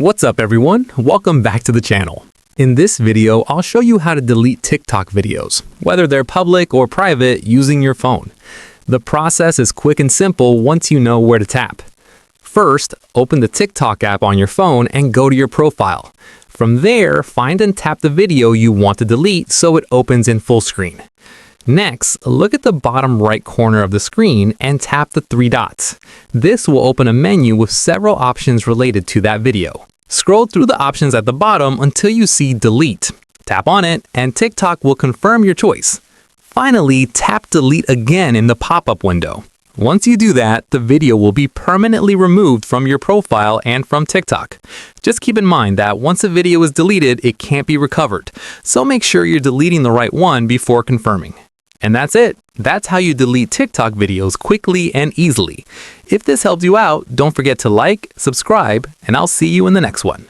What's up everyone? Welcome back to the channel. In this video, I'll show you how to delete TikTok videos, whether they're public or private, using your phone. The process is quick and simple once you know where to tap. First, open the TikTok app on your phone and go to your profile. From there, find and tap the video you want to delete so it opens in full screen. Next, look at the bottom right corner of the screen and tap the three dots. This will open a menu with several options related to that video. Scroll through the options at the bottom until you see Delete. Tap on it and TikTok will confirm your choice. Finally, tap Delete again in the pop-up window. Once you do that, the video will be permanently removed from your profile and from TikTok. Just keep in mind that once a video is deleted, it can't be recovered. So make sure you're deleting the right one before confirming. And that's it. That's how you delete TikTok videos quickly and easily. If this helped you out, don't forget to like, subscribe, and I'll see you in the next one.